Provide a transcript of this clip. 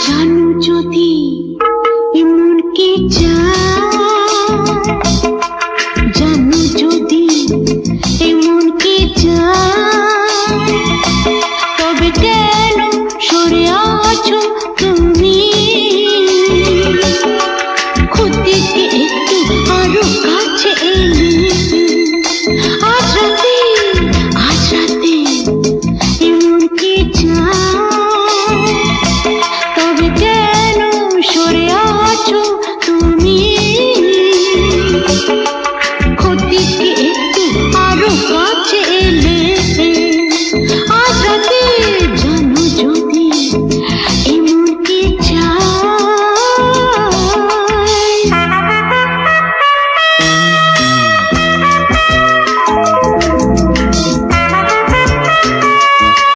জানো যদি এমন কে চায়, জানো যদি এমন কে চায়, তবে কেন সরে আছো তুমি? খুদ থেকে একটু আরো কাছে এলে আজ রাতে এমন কে চায়।